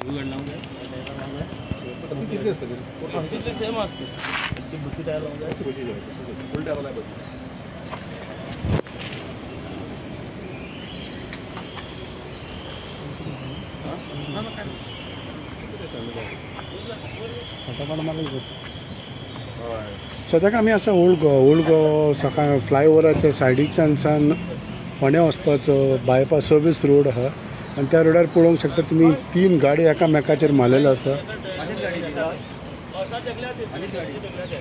Same असते सद्याक आमी आसा ओल्ड गोवा सकाळ फ्लायओवराच्या सायडीच्यान फोंड्या वचपाचो बायपास सर्वीस रोड आहा आनी त्या रोडार पळोवंक शकता तुमी 3 गाडी एकामेकाचेर मारलेल्यो आसा.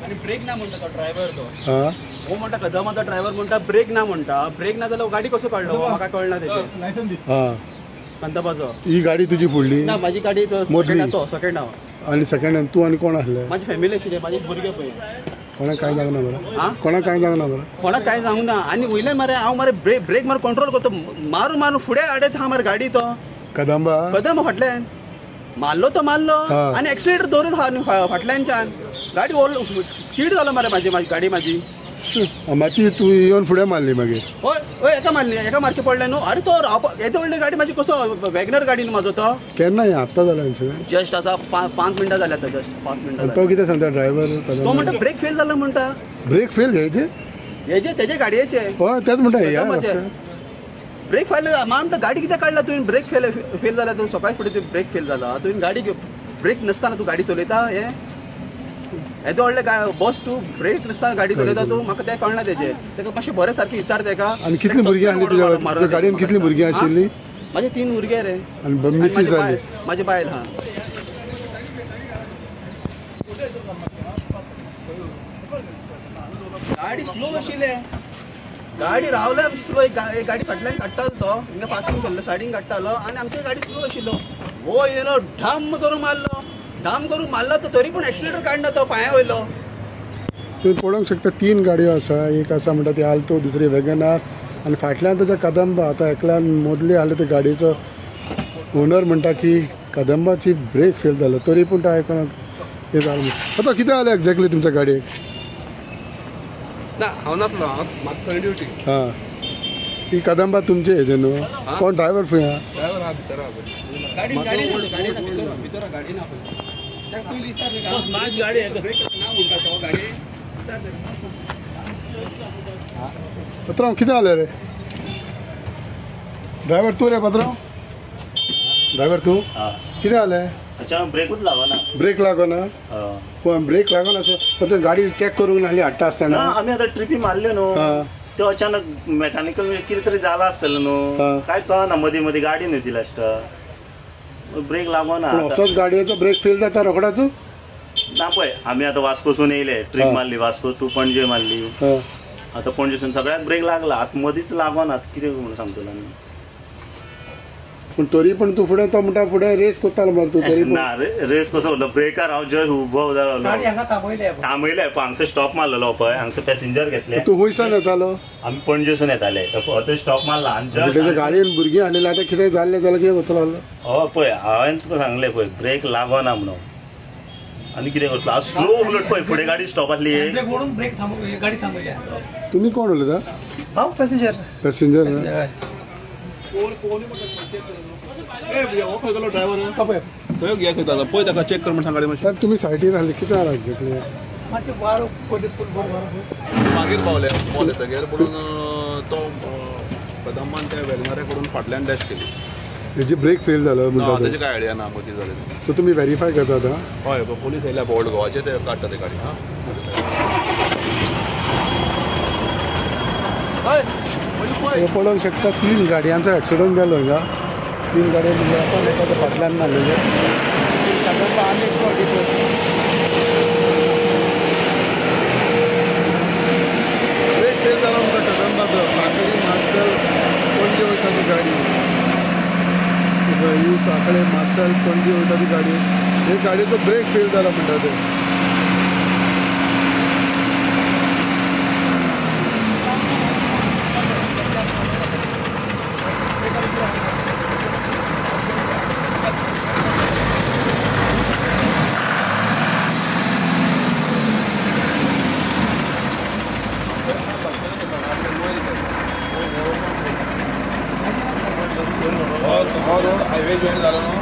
आणि ब्रेक ना म्हणटा तो ड्रायव्हर तो हां हो म्हणटा कदमाचो ड्रायव्हर म्हणटा ब्रेक ना म्हणटा ब्रेक ना जाल्यार गाडी कसो काडलो म्हाका कळना तेजे हां कंदबाचो ही गाडी तुजी फुडली ना माझी गाडी सेकंड हांव आनी सेकंडान तूं आनी कोण आसले? माझी फॅमिली आशिल्ली माझे भुरगे पळय कोणाक कांय जावना बरं? हां कोणाक कांय जावना बरं? कोणाक कांय जावंक ना आनी वयल्यान मरे हांव मरे ब्रेक मारून कंट्रोल करता मारून मारून फुडें आडयता हांव मरे गाडी तो कदंबा फाटल्यान मारलो तो मारलो आनी एक्सिलेटर दवरीत हा फाटल्यानच्यान गाडी स्पीड जालो मरे म्हाजी गाडी म्हाजी माती तूं येवन फुडें मारली मागीर? हय हय एका मारली एका मारचें पडलें न्हू अरे तो येदो व्हडली गाडी म्हाजी कसो वॅगनर गाडी न्हू म्हाजो तो केन्ना हें आत्तां जालें सगळें? जस्ट आतां 5 मिनटां जाल्या आतां जस्ट 5 मिनटां तो कितें सांगता ड्रायव्हर? तो म्हणटा ब्रेक फेल जालो म्हणटा ब्रेक फेल हेजे तेजे गाडयेचे हय तेच म्हणटा ब्रेक फेल म्हणटा गाडी कित्याक काडला तुवें ब्रेक फेल जाल्या तूं सकाळीं फुडें तुवें ब्रेक फेल जाला तुवें गाडी ब्रेक नासतना तूं गाडी चलयता हें येदो व्हडले बस तूं ब्रेक नासतना गाडी चलयता तूं म्हाका तें कळना तेजें ताका मातशें बरें सारकें विचार तेका. आनी कितलीं भुरगीं आसलीं तुज्या गाडयेन कितलीं भुरगीं आशिल्लीं? म्हाजे 3 भुरगे रे आनी मिसीस जाली म्हाजी बायल हा गाडी स्लो आशिल्ले गाडी रावल्या स्लो एक गाडी फाटल्यान काडटालो तो हिंगा पार्किंग केल्लो सायडीन काडटालो आनी आमची गाडी स्लो आशिल्लो हो येयलो ढाम करून मारलो तो तरी पूण एक्सिलेटर काडना तो पांया वयलो. तुम्ही पळोवंक शकता 3 गाडयो आसा एक आसा म्हणटा ती आल्तो दुसरी वॅगनार आनी फाटल्यान ताच्या कदंबा आतां एकल्यान मदली आसलो त्या गाडयेचो ओनर म्हणटा की कदंबाची ब्रेक फेल जालो तरी पूण तो आयकना हें जालें. आतां कितें जालें एक्झॅक्टली तुमच्या गाडयेक? ना हांव नासलो म्हाका थंय ड्युटी. हां ती कदंबा तुमचे हेजे न्हू कोण ड्रायव्हर खंय आहा? ड्रायव्हर आहा भितर आहा भितर गाडी ना पत्रांव कितें जालें रे? ड्रायव्हर तूं रे पत्रांव? ड्रायव्हर तूं? कितें जालें? अचानक ब्रेकूच लागना. ब्रेक लागना? पण ब्रेक लागना असो पण गाडी चॅक करूंक नासली हाडटा आसतना? आमी आतां ट्रिपी मारल्यो न्हू त्यो अचानक मेकॅनिकल कितें तरी जाला आसतलें न्हू काय कळना मदीं मदीं गाडी न्हू ती लास्ट ब्रेक लागना. असोच गाडयेचो ब्रेक फेल जाता रोखडाच? ना पळय आमी आतां वास्कोसून येयले ट्रीप मारली वास्को टू पणजे मारली आतां पणजेसून सगळ्याक ब्रेक लागला आतां मदींच लागना आतां कितें म्हणून सांगतलो आमी. पूण तरी पण तूं फुडें तो म्हणटा फुडें रेस कोत्तालो मरे तूं तरी ना रेस कसो उरलो ब्रेकार हांव जस्ट उबो जालो थांबयले हांगसर स्टॉप मारलेलो पळय हांगसर पॅसेंजर घेतले. तूं खंयसान येतालो? आमी पणजेसून येताले थंय स्टॉप मारला आनी गाडयेन भुरगीं आसलेलीं आतां कितें जाल्लें जाल्यार कितें करतलो? हय पळय हांवें तुका सांगलें पळय ब्रेक लागना म्हणून आनी कितें करतलो हांव स्लो उलट पळय फुडें गाडी स्टॉप आसली गाडी थांबयल्या. तुमी कोण उलयता? हांव पॅसेंजर पॅसेंजर ड्रायव्हर थंय घे खंय जालो पळय ताका चॅक कर म्हण सांग गाडी मातशी. तुमी सायडीर आसले कितें जाला एक्झॅक्टली? मागीर पावले बॉल येतगीर म्हणून तो कदंबान त्या वॅगनारे कडून फाटल्यान डॅश केली. हेजी ब्रेक फेल जालो म्हणटा तेजी काय आयडिया ना मदीं जालें. सो तुमी व्हेरीफाय करता आतां? हय पोलीस येयल्या ओल्ड गोवाचे ते काडटा ते गाडी. पळोवंक शकता 3 गाडयांचो एक्सिडंट जालो हिंगा 3 गाडयो म्हणजे फाटल्यान मारलेले ब्रेक फेल जालो म्हणटा कदंबाचो साखळी मार्शल पणजे वयता ती गाडी ही साखळे मार्शल पणजे वयता ती गाडी हे गाडयेचो ब्रेक फेल जालो म्हणटा ते. रोड हायवे जॉईन जालो न्हू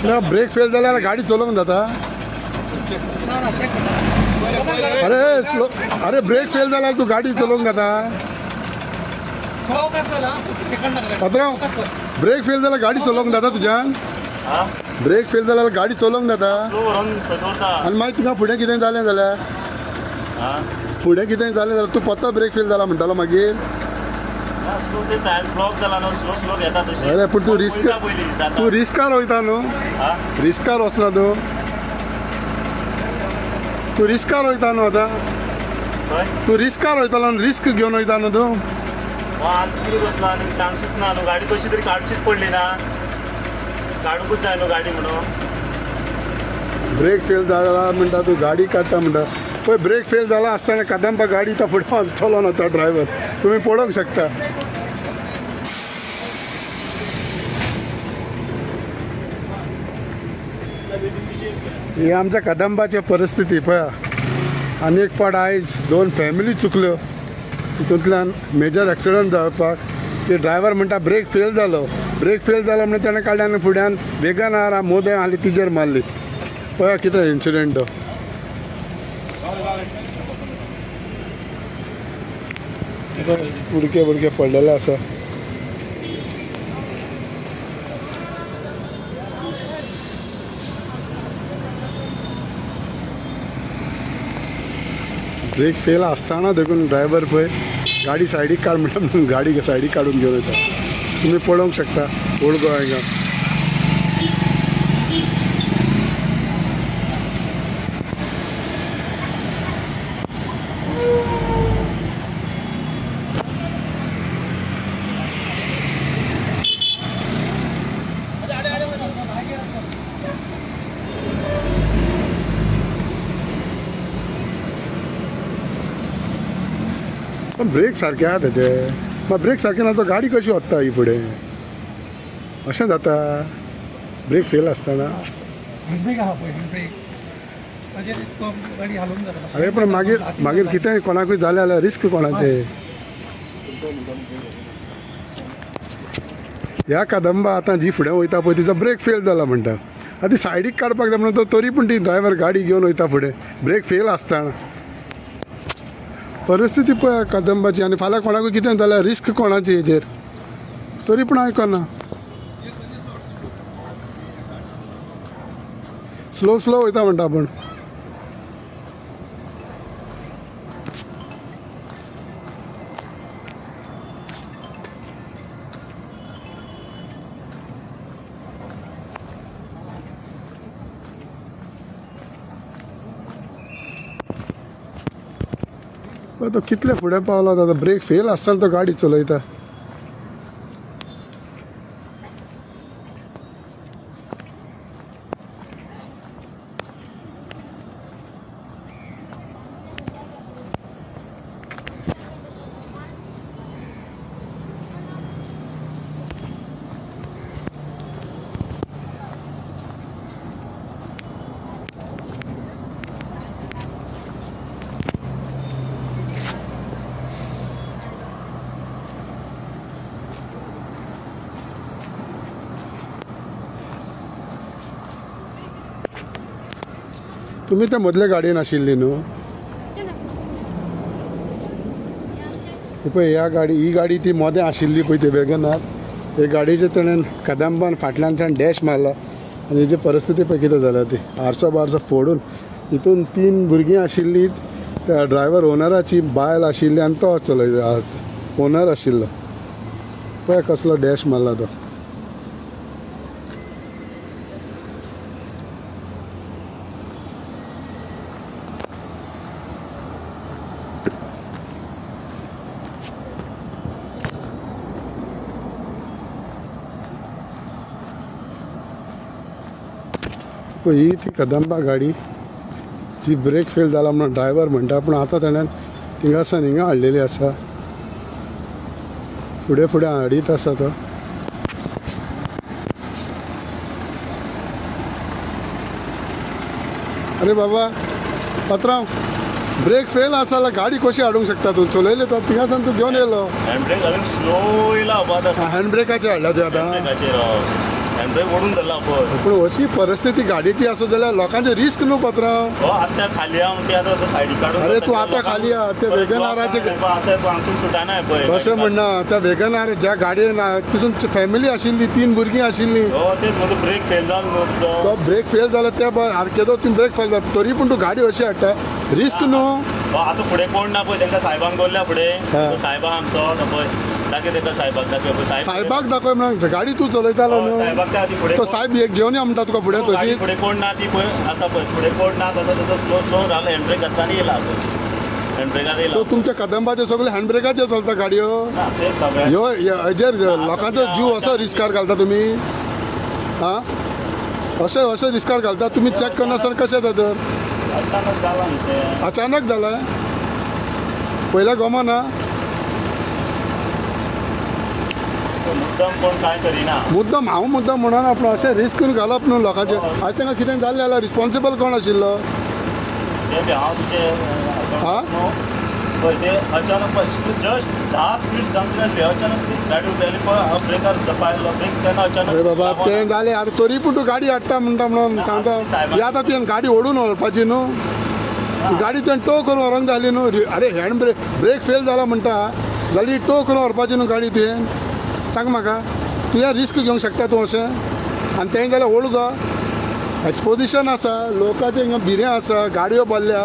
ना ब्रेक फेल जाल्यार गाडी चलोवंक जाता अरे स्लो अरे ब्रेक फेल जाल्यार तू गाडी चलोवंक जाता पात्रांव ब्रेक फेल जाल्यार गाडी चलोवंक जाता तुज्यान हा ब्रेक फेल जाल्यार गाडी चलोवंक जाता स्लो व्हरून दवरता आनी मागीर तिका फुडें कितें जालें जाल्यार हा फुडें कितें जालें जाल्यार तूं पत्तो ब्रेक फेल जाला म्हणटालो मागीर स्लो ते सायड ब्लॉक जाला न्हू स्लो स्लो घेता तशें अरे पूण तूं रिस्क पळयता पयलीं जाता तूं रिस्कार वयता न्हू हा रिस्कार वचना तूं रिस्कार वयता न्हू आतां खंय तूं रिस्कार वयतालो न्हू रिस्क घेवन वयता न्हू तूं आतां कितें करतलो आनी चान्सूच ना न्हू गाडी कशी तरी काडचीच पडली ना काडूंकूच जाय न्हू गाडी म्हणून ब्रेक फेल जाला म्हणटा तूं गाडी काडटा म्हणटा पळय ब्रेक फेल जाला आसतना कदंबा गाडी तो फुडें चलोवन वता ड्रायव्हर तुमी पळोवंक शकता ही आमच्या कदंबाची परिस्थिती पळया आनी एक फावट आयज 2 फॅमिली चुकल्यो तितूंतल्यान मेजर एक्सिडंट जावपाक ते ड्रायव्हर म्हणटा ब्रेक फेल जालो म्हणून ताणें काडलें आनी फुड्यान वेगनार मोदें आनी तिजेर मारली पळया कितें इन्सिडेंट तो उडके पडलेले आसा ब्रेक फेल आसतना देखून ड्रायव्हर पळय गाडी सायडीक काड म्हणटा गाडी सायडीक काडून घेवन वयता तुमी पळोवंक शकता ओल्ड गोंयांत पण ब्रेक सारके आहा तेजे मग ब्रेक सारके ना तो गाडी कशी वता ही फुडें अशें जाता ब्रेक फेल आसतना अरे पण मागीर कितें कोणाकूय जालें जाल्यार रिस्क कोणाचें ह्या कदंबा आतां जी फुडें वयता पळय तिचो ब्रेक फेल जाला म्हणटा आतां ती सायडीक काडपाक जाय म्हणून तरी पूण ती ड्रायव्हर गाडी घेवन वयता फुडें ब्रेक फेल आसतना परिस्थिती पळय कदंबाची आनी फाल्यां कोणाकूय कितें जाल्यार रिस्क कोणाची हेजेर तरी पूण आयकना स्लो वयता म्हणटा आपूण तो कितले फुडें पावलो आतां ब्रेक फेल आसतना तो गाडी चलयता तुमी त्या मदले गाडयेन आशिल्ली न्हू पळय ही गाडी ती मोदें आशिल्ली पळय ती वेगनार हे गाडयेचे ताणें कदंबान फाटल्यानच्यान डॅश मारला आनी हेजी परिस्थिती पळय कितें जाल्या ती आरसो फोडून हितून 3 भुरगीं आशिल्लीं त्या ड्रायव्हर ओनराची बायल आशिल्ली आनी तो चलयता ओनर आशिल्लो पळय कसलो डॅश मारला तो ही ती कदंबा गाडी जी ब्रेक फेल जाला म्हणून ड्रायव्हर म्हणटा पूण आतां ताणें थिंगासान हिंगा हाडलेली आसा फुडें हाडीत आसा तो अरे बाबा पात्रांव ब्रेक फेल आसा जाल्यार गाडी कशी हाडूंक शकता तूं चलयले तो थिंगासान तूं घेवन येयलो हँड ब्रेक घालून स्लो येयला हँड ब्रेकाचेर हाडला ते आतां ब्रेकाचेर हँडब्रेक ओढून धरला पळय. पूण अशी परिस्थिती गाडयेची आसा जाल्यार लोकांचे रिस्क न्हू पात्रांव. हो आतां खाली हा म्हणटा आतां सायडी काडून. अरे तूं आतां खाली हा त्या वेगनाराचे आतां हांगसून सुटाना पळय. तशें म्हणना त्या वेगनार ज्या गाडयेन तितून फॅमिली आशिल्ली 3 भुरगीं आशिल्लीं. हो तेच म्हजो ब्रेक फेल जालो न्हू तो ब्रेक फेल जालो त्या आरकेदो तुमी ब्रेक फेल जालो तरी पूण तूं गाडी अशी हाडटा रिस्क न्हू. हो आतां फुडें कोण ना पळय तांकां सायबांक दवरल्या फुडें. हा. सायबा आमचो तो पळय दाखय ताका सायबाक दाखय पळय सायबाक दाखय म्हणून गाडी तूं चलयतालो न्हू. सायबाक त्या आदी फुडें तो सायब एक घेवन या म्हणटा तुका फुडें गाडी तशी. फुडें कोण ना ती पळय आसा पळय फुडें कोण ना तसो तसो स्लो स्लो रावलो हँडब्रेक घातला आनी येयला हँडब्रेकार येयला. सो तुमच्या कदंबाचे सगळे हँडब्रेकाचेर चलता गाडयो. ना ते सगळें ह्यो हेजेर लोकांचो जीव असो रिस्कार घालता तुमी. हां अशें रिस्कार घालता तुमी चॅक करनासतना कशें जाता तर. अचानक जाला न्ही तें. अचानक जाला पयल्या गमना. मुद्दम कोण कांय करिना. मुद्दम हांव मुद्दम म्हणना पूण अशें रिस्क घालप न्हू लोकांचेर. आयज तांकां कितें जाल्लें जाल्यार रिस्पॉन्सिबल कोण आशिल्लो. ते बी हांव तुजें हा? पळय ते अचानक जस्ट 10 स्पीड जावंक नासली अचानक ती गाडी उबेली पळय हांव ब्रेकार दबायलो ब्रेक तेन्ना अचानक. अरे बाबा तें जालें आतां तरी पूण तूं गाडी हाडटा म्हणटा म्हणून सांगता ही आतां तुवें गाडी ओडून व्हरपाची न्हू. गाडी तुवें टो करून व्हरोंक जाली न्हू. अरे हँड ब्रेक फेल जाला म्हणटा जाल्यार टो करून व्हरपाची न्हू गाडी तुवें. सांग म्हाका तुवें रिस्क घेवंक शकता तूं अशें. आनी तें जाल्यार ओल्ड गो एक्सपोजिशन आसा लोकांचें हिंगा भिरें आसा गाडयो भरल्या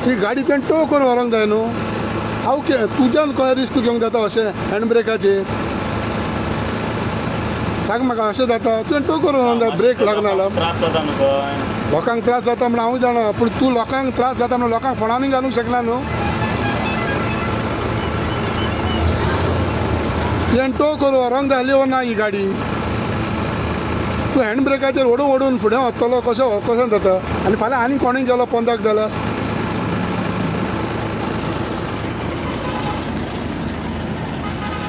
ती गाडी तुवें टो करून व्हरोंक जाय न्हू. हांव तुज्यान खंय रिस्क घेवंक जाता अशें हँड ब्रेकाचेर. सांग म्हाका अशें जाता तुवें टो करून व्हरोंक जाय ब्रेक लागना जाल्यार. त्रास जाता न्हू खंय. लोकांक त्रास जाता म्हण हांव जाणा पूण तूं लोकांक त्रास जाता म्हण लोकांक फोणांनी घालूंक शकना न्हू. तुवें टो करून व्हरोंक जाय वा ना ही गाडी. तूं हँड ब्रेकाचेर ओडून फुडें वतलो कशें जाता. आनी फाल्यां आनी कोणीय गेलो पंदाक जाल्यार.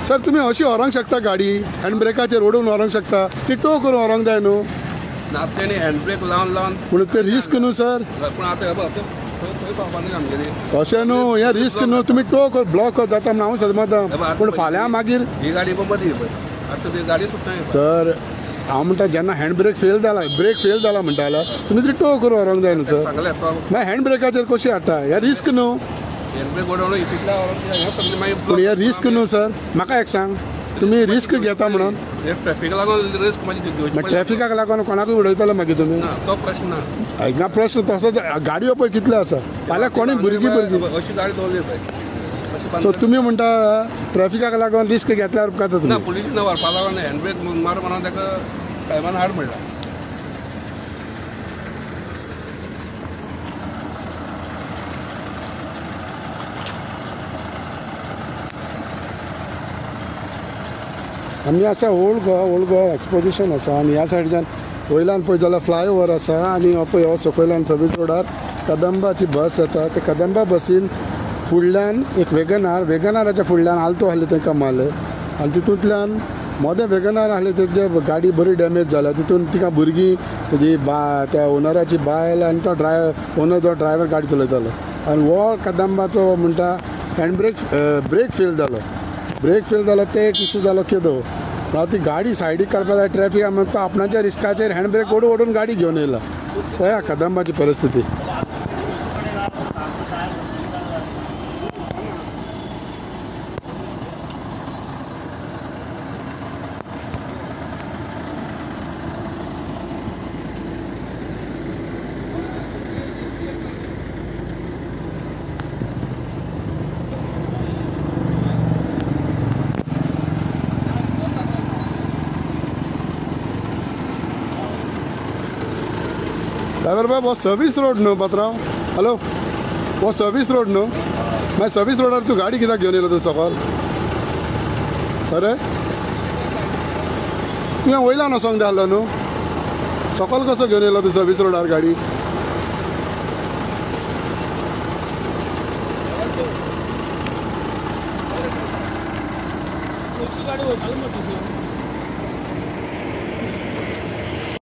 सर तुमी अशी व्हरोंक शकता गाडी हँड ब्रेकाचेर ओडून व्हरोंक शकता ती टो करून व्हरोंक जाय न्हू. ना तेणी हँडब्रेक लावन पूण ते रिस्क न्हू सर. पूण आतां थंय पावपानी आमगेली अशें न्हू हें रिस्क न्हू. तुमी टो कर ब्लॉक जाता म्हण हांव समजता पूण फाल्यां मागीर ही गाडी मदी पळय आतां ती गाडी सुट्टा. सर हांव म्हणटा जेन्ना हँड ब्रेक फेल जाला म्हणटा जाल्यार तुमी ती टो करून व्हरोंक जाय न्हू सर. सांगलें मागीर हँड ब्रेकाचेर कशी हाडटा हें रिस्क न्हू. हँडब्रेक ओडून इतल्या मागीर पूण हें रिस्क न्हू सर. म्हाका एक सांग तुमी रिस्क घेता म्हणून ट्रॅफिक लागून रिस्क मागीर ट्रॅफिकाक लागून कोणाकूय उडयतले मागीर तुमी. तो प्रश्न ना. हांगा प्रश्न तसो गाडयो पळय कितल्यो आसा फाल्यां कोणी भुरगीं अशी गाडी दवरली पळय. सो तुमी म्हणटा ट्रॅफिकाक लागून रिस्क घेतल्यार उपकारता ना तुमी. पुलिस ना व्हरपा लागून हँडब्रेक मार म्हणून ताका सायबान हाड म्हणला. आमी आसा ओल्ड गोवा एक्सपोजिशन आसा आनी ह्या सायडीच्यान वयल्यान पळय जाल्यार फ्लायओवर आसा आनी हो पळय हो सकयल्यान सर्वीस रोडार कदंबाची बस येता. ते कदंबा बसीन फुडल्यान एक वेगनाराच्या फुडल्यान आल्तो आहले तांकां मारले आनी तितूंतल्यान मोदें वेगनार आहले तेजे गाडी बरी डॅमेज जाल्या. तितून तिका भुरगीं तेजी त्या ओनराची बायल आनी तो ओनर जो ड्रायव्हर गाडी चलयतालो आनी हो कदंबाचो म्हणटा ब्रेक फेल जालो ते एक इशू जालो केदो. ती गाडी सायडीक काडपाक जाय ट्रॅफिक म्हणटा आपणाच्या रिस्काचेर हँडब्रेक ओडून गाडी घेवन येयला. पळया कदंबाची परिस्थिती. ड्रायव्हर बाब हो सर्वीस रोड न्हू पात्रांव. हॅलो हो सर्वीस रोड न्हू. मागीर सर्वीस रोडार तूं गाडी कित्याक घेवन येयलो तूं सकल. अरे तुवें वयल्यान वचोंक जाय आसलो न्हू. सकल कसो घेवन येयलो तूं सर्वीस रोडार गाडी. गाडी